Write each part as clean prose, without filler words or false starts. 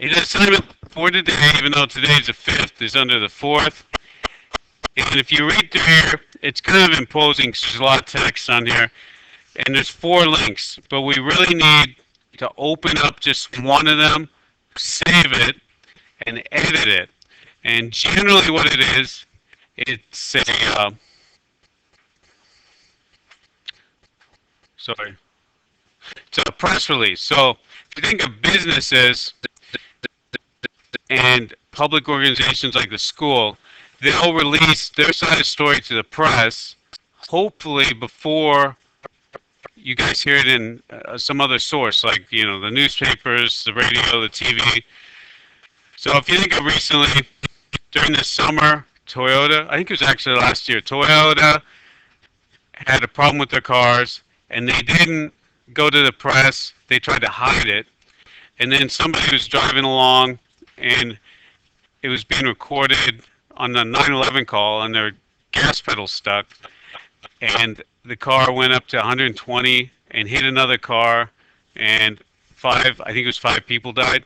His assignment for today, even though today's the 5th, is under the 4th. And if you read through here, it's kind of imposing 'cause there's a lot of text on here. And there's 4 links, but we really need to open up just one of them, save it, and edit it. And generally what it is, it's sorry, it's a press release. So if you think of businesses and public organizations like the school, they'll release their side of the story to the press, hopefully before you guys hear it in some other source, like the newspapers, the radio, the TV. So if you think of recently, during the summer, Toyota, I think it was actually last year, Toyota had a problem with their cars, and they didn't go to the press. They tried to hide it, and then somebody was driving along, and it was being recorded on the 911 call, and their gas pedal stuck, and the car went up to 120 and hit another car, and I think it was 5 people died.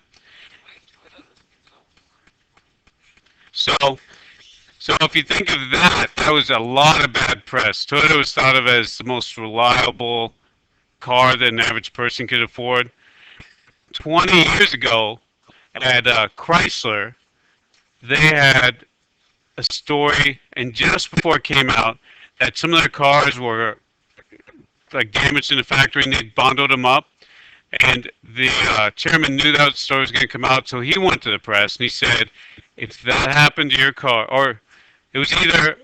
So, so if you think of that, that was a lot of bad press. Toyota was thought of as the most reliable car that an average person could afford. 20 years ago, at Chrysler, they had a story, and just before it came out, that some of their cars were like damaged in the factory, and they bundled them up. And the chairman knew that story was going to come out, so he went to the press and he said, "If that happened to your car, or it was either,"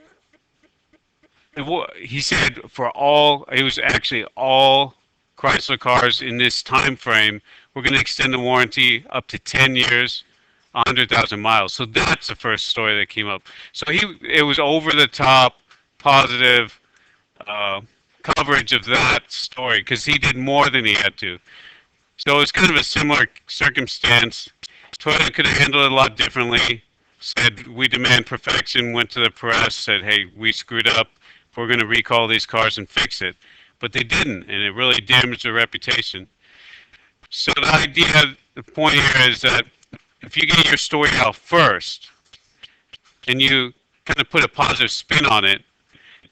he said, it was actually all Chrysler cars in this time frame, we're going to extend the warranty up to 10 years, 100,000 miles. So that's the first story that came up. So it was over the top, positive coverage of that story because he did more than he had to. So it's kind of a similar circumstance. Toyota could have handled it a lot differently. Said, we demand perfection, went to the press, said, hey, we screwed up. We're going to recall these cars and fix it. But they didn't, and it really damaged their reputation. So the point here is that if you get your story out first, and you kind of put a positive spin on it,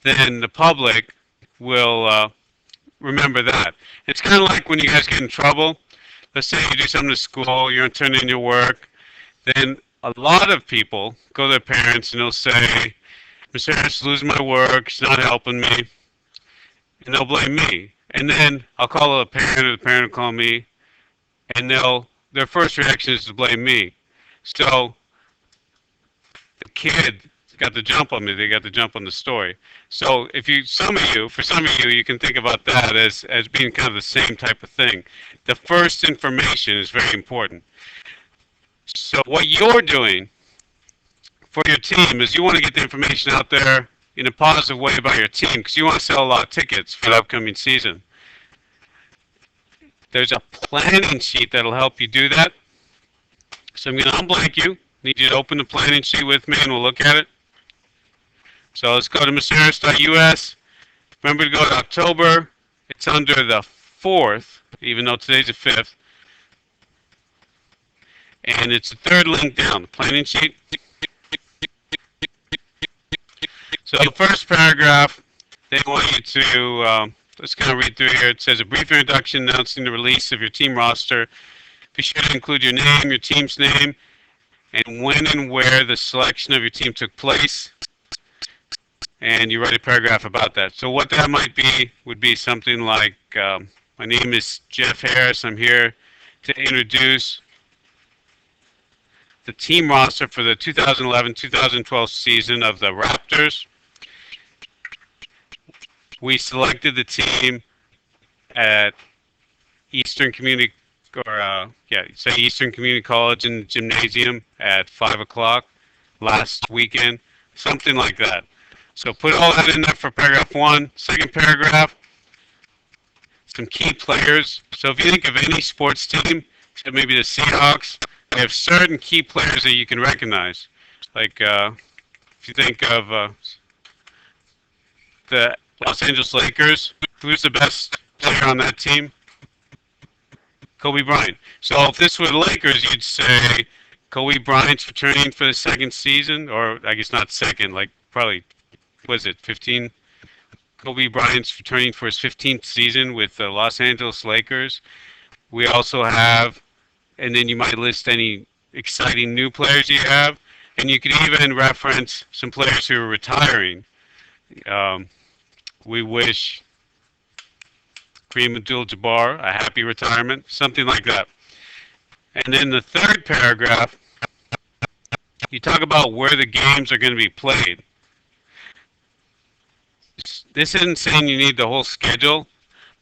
then the public will remember that. It's kind of like when you guys get in trouble. Let's say you do something to school, you're not turning in your work, then a lot of people go to their parents and they'll say, Mr. Harris is losing my work, he's not helping me, and they'll blame me. And then I'll call a parent, or the parent will call me, and their first reaction is to blame me. So the kid got the jump on me, they got the jump on the story. So for some of you, you can think about that as being kind of the same type of thing. The first information is very important. So what you're doing for your team is you want to get the information out there in a positive way about your team because you want to sell a lot of tickets for the upcoming season. There's a planning sheet that'll help you do that. So I'm going to unblank you. Need you to open the planning sheet with me and we'll look at it. So let's go to mrharris.us. Remember to go to October. It's under the 4th, even though today's the 5th. And it's the third link down, the planning sheet. So the first paragraph, they want you to, let's kind of read through here. It says, a brief introduction announcing the release of your team roster. Be sure to include your name, your team's name, and when and where the selection of your team took place. And you write a paragraph about that. So what that might be would be something like, my name is Jeff Harris. I'm here to introduce the team roster for the 2011-2012 season of the Raptors. We selected the team at Eastern Community College in the gymnasium at 5 o'clock last weekend, something like that. So put all that in there for paragraph 1. Second paragraph, some key players. So if you think of any sports team, so maybe the Seahawks, they have certain key players that you can recognize. Like if you think of the Los Angeles Lakers, who's the best player on that team? Kobe Bryant. So if this were the Lakers, you'd say Kobe Bryant's returning for the second season, or I guess not second, like probably, was it 15? Kobe Bryant's returning for his 15th season with the Los Angeles Lakers. We also have, and then you might list any exciting new players you have, and you could even reference some players who are retiring. Um, we wish Kareem Abdul-Jabbar a happy retirement, something like that. And then the third paragraph, you talk about where the games are going to be played. This isn't saying you need the whole schedule,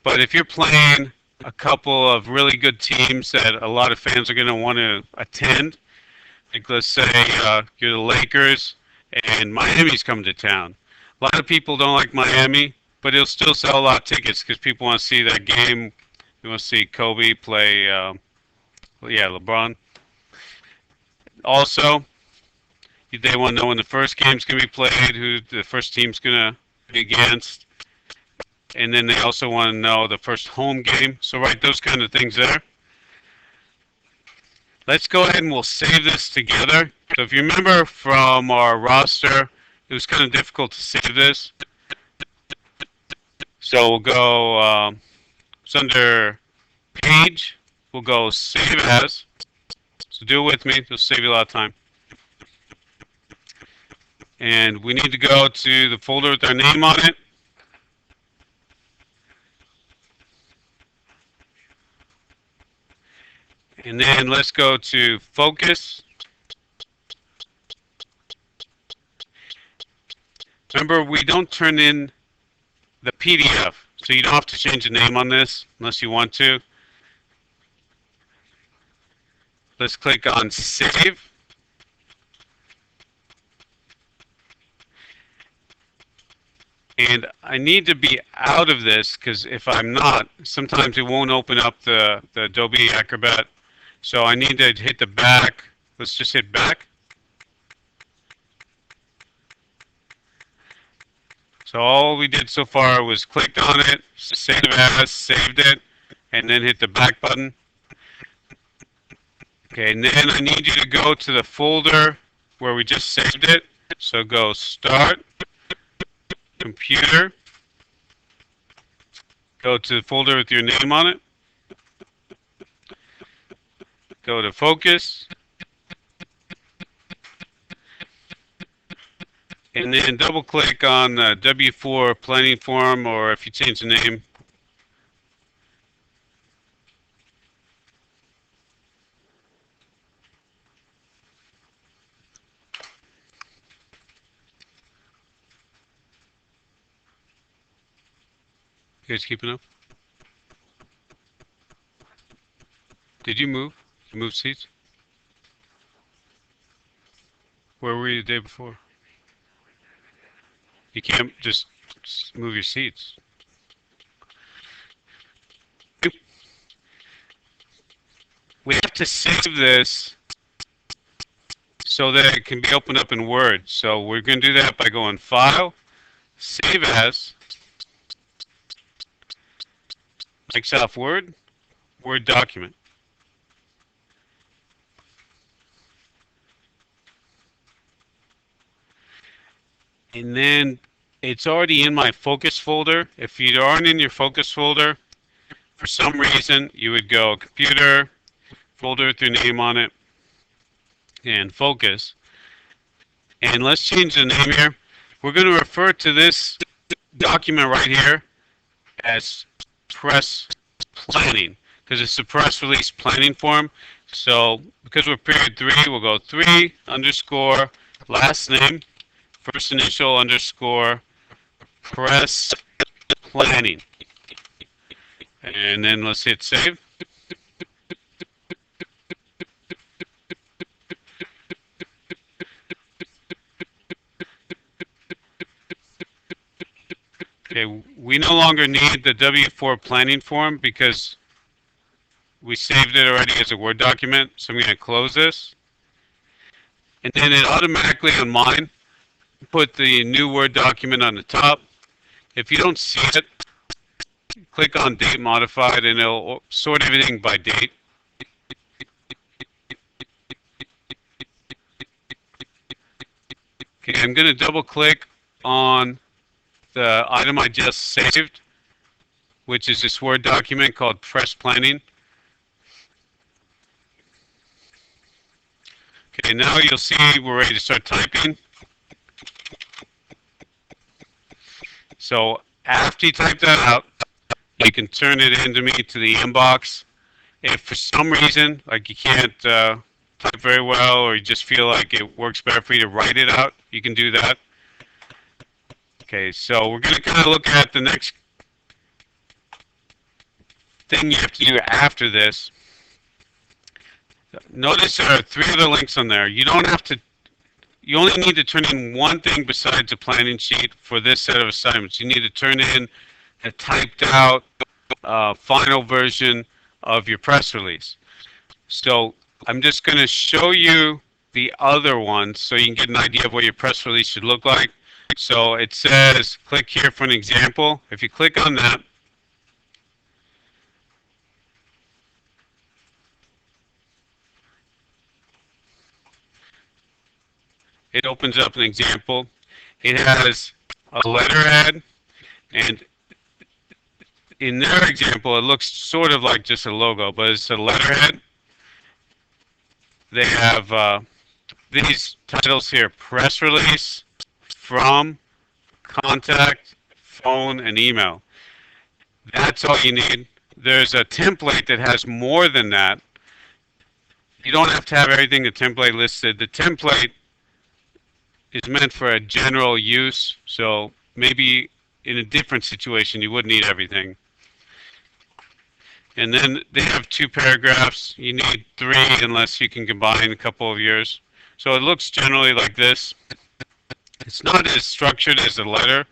but if you're playing a couple of really good teams that a lot of fans are going to want to attend, like let's say you're the Lakers and Miami's coming to town. A lot of people don't like Miami, but it'll still sell a lot of tickets because people want to see that game. They want to see Kobe play, LeBron. Also, they want to know when the first game's going to be played, who the first team's going to be against, and then they also want to know the first home game. So write those kind of things there. Let's go ahead and we'll save this together. So if you remember from our roster, it was kind of difficult to save this. So we'll go, it's under page, we'll go save as. So do it with me, it'll save you a lot of time. And we need to go to the folder with our name on it. And then let's go to focus. Remember, we don't turn in the PDF, so you don't have to change the name on this unless you want to. Let's click on Save. And I need to be out of this because if I'm not, sometimes it won't open up the Adobe Acrobat. So I need to hit the back. Let's just hit back. So all we did so far was clicked on it, save as, saved it, and then hit the back button. Okay, and then I need you to go to the folder where we just saved it. So go Start, Computer, go to the folder with your name on it, go to Focus, and then double click on the W4 planning form, or if you change the name, you guys keeping up? Did you move? You move seats? Where were you the day before? You can't just move your seats. We have to save this so that it can be opened up in Word. So we're going to do that by going File, Save As, Microsoft Word, Word document. And then it's already in my focus folder. If you aren't in your focus folder, for some reason, you would go Computer, folder with your name on it, and Focus. And let's change the name here. We're going to refer to this document right here as press planning because it's the press release planning form. So because we're period 3, we'll go 3 underscore last name, first initial underscore press planning. And then let's hit save. Okay, we no longer need the W4 planning form because we saved it already as a Word document. So I'm going to close this. And then it automatically on mine put the new Word document on the top. If you don't see it, click on date modified and it'll sort everything by date. Okay, I'm going to double click on the item I just saved, which is this Word document called Press Planning. Okay, now you'll see we're ready to start typing. So after you type that out, you can turn it into me to the inbox. If for some reason, like you can't type very well, or you just feel like it works better for you to write it out, you can do that. Okay, so we're going to kind of look at the next thing you have to do after this. Notice there are 3 other links on there. You don't have to. You only need to turn in one thing besides a planning sheet for this set of assignments. You need to turn in a typed out final version of your press release. So I'm just going to show you the other ones so you can get an idea of what your press release should look like. So it says click here for an example. If you click on that, it opens up an example. It has a letterhead, and in their example, it looks sort of like just a logo, but it's a letterhead. They have these titles here: press release, from, contact, phone, and email. That's all you need. There's a template that has more than that. You don't have to have everything the template listed. The template is meant for a general use, so maybe in a different situation you would need everything. And then they have 2 paragraphs. You need 3 unless you can combine a couple of yours. So it looks generally like this. It's not as structured as a letter.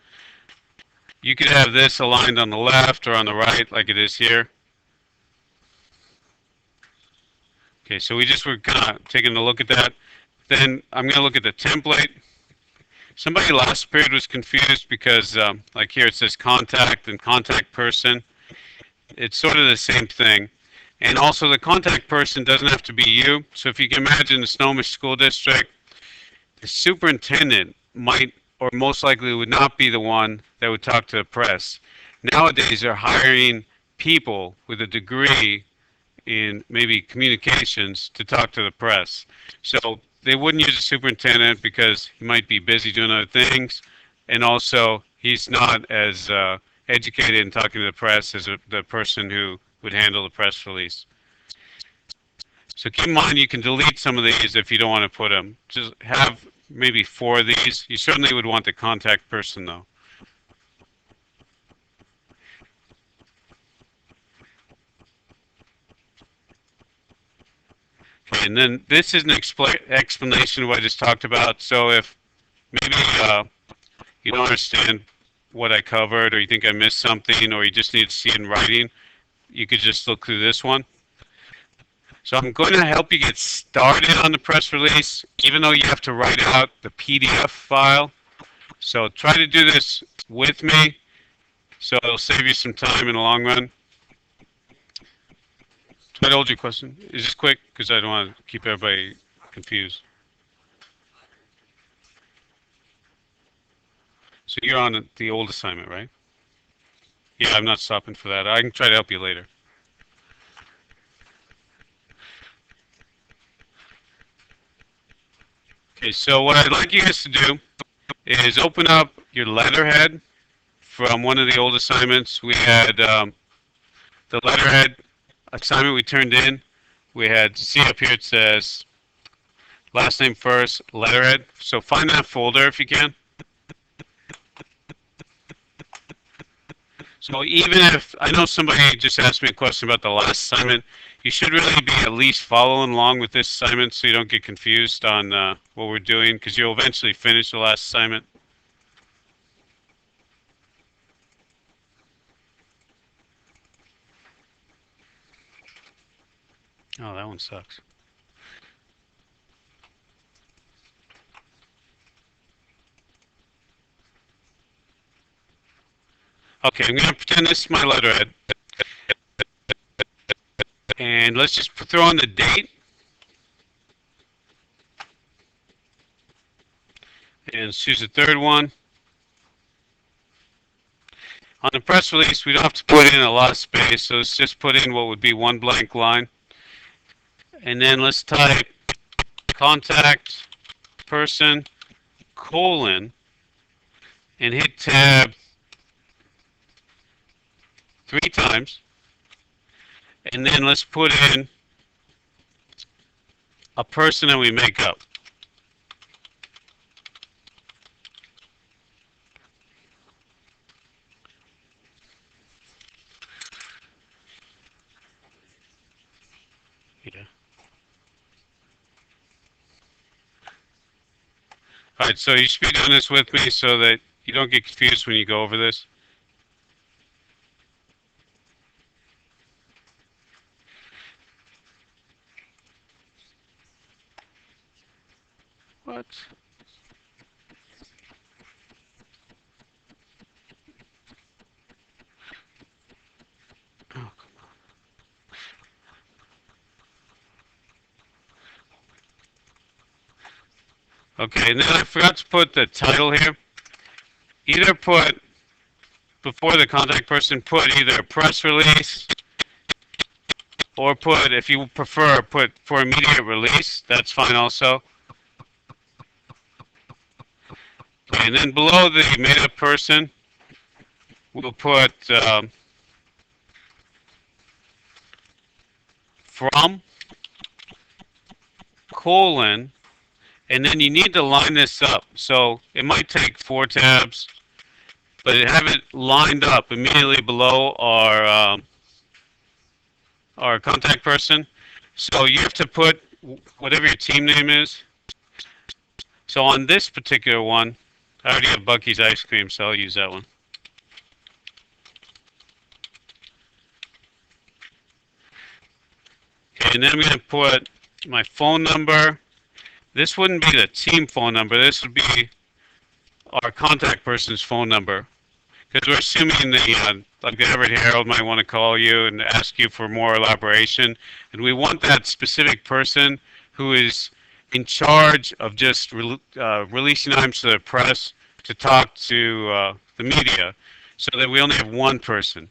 You could have this aligned on the left or on the right like it is here. Okay, so we just were kind of taking a look at that. Then I'm going to look at the template. Somebody last period was confused because like here it says contact and contact person. It's sort of the same thing. And also the contact person doesn't have to be you. So if you can imagine the Snohomish School District, the superintendent might or most likely would not be the one that would talk to the press. Nowadays they're hiring people with a degree in maybe communications to talk to the press. So they wouldn't use a superintendent because he might be busy doing other things, and also he's not as educated in talking to the press as the person who would handle the press release. So keep in mind you can delete some of these if you don't want to put them. Just have maybe 4 of these. You certainly would want the contact person though. Okay, and then this is an explanation of what I just talked about. So if maybe you don't understand what I covered, or you think I missed something, or you just need to see it in writing, you could just look through this one. So I'm going to help you get started on the press release, even though you have to write out the PDF file. So try to do this with me, so it'll save you some time in the long run. So I told you a question. Is this quick? Because I don't want to keep everybody confused. So you're on the old assignment, right? Yeah, I'm not stopping for that. I can try to help you later. Okay, so what I'd like you guys to do is open up your letterhead from one of the old assignments. We had the letterhead assignment we turned in. We had, see up here it says last name first, letterhead. So find that folder if you can. So even if, I know somebody just asked me a question about the last assignment, you should really be at least following along with this assignment so you don't get confused on what we're doing, because you'll eventually finish the last assignment. Oh, that one sucks. Okay, I'm going to pretend this is my letterhead. And let's just throw in the date. And let's choose the third one. On the press release, we don't have to put in a lot of space, so let's just put in what would be one blank line. And then let's type contact person colon and hit tab 3 times. And then let's put in a person that we make up. Yeah. All right, so you should be doing this with me so that you don't get confused when you go over this. What? Oh, okay, and then I forgot to put the title here. Either put, before the contact person, put either a press release or put, if you prefer, put for immediate release. That's fine also. Okay, and then below the made up person, we'll put from colon, and then you need to line this up. So it might take 4 tabs, but have it lined up immediately below our contact person. So you have to put whatever your team name is. So on this particular one, I already have Bucky's ice cream, so I'll use that one. Okay, and then I'm going to put my phone number. This wouldn't be the team phone number. This would be our contact person's phone number. Because we're assuming the like the Everett Herald might want to call you and ask you for more elaboration, and we want that specific person who is in charge of just releasing items to the press to talk to the media, so that we only have one person.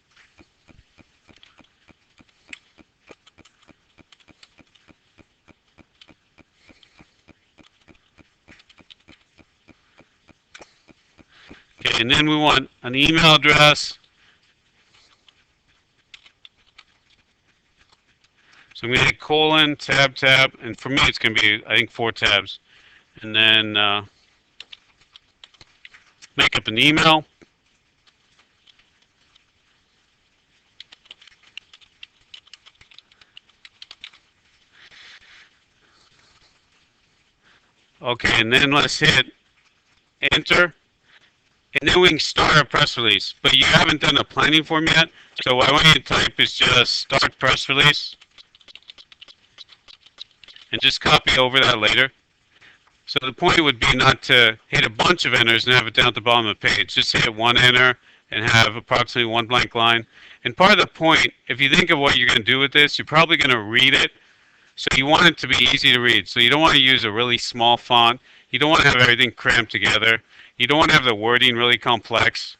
Okay, and then we want an email address. So I'm going to hit colon, tab, tab, and for me it's going to be, I think, 4 tabs. And then make up an email. Okay, and then let's hit enter. And then we can start our press release. But you haven't done the planning form yet, so what I want you to type is just start press release. And just copy over that later. So the point would be not to hit a bunch of enters and have it down at the bottom of the page. Just hit one enter and have approximately one blank line. And part of the point, if you think of what you're going to do with this, you're probably going to read it. So you want it to be easy to read. So you don't want to use a really small font. You don't want to have everything crammed together. You don't want to have the wording really complex.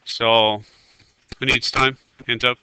So who needs time? Hands up.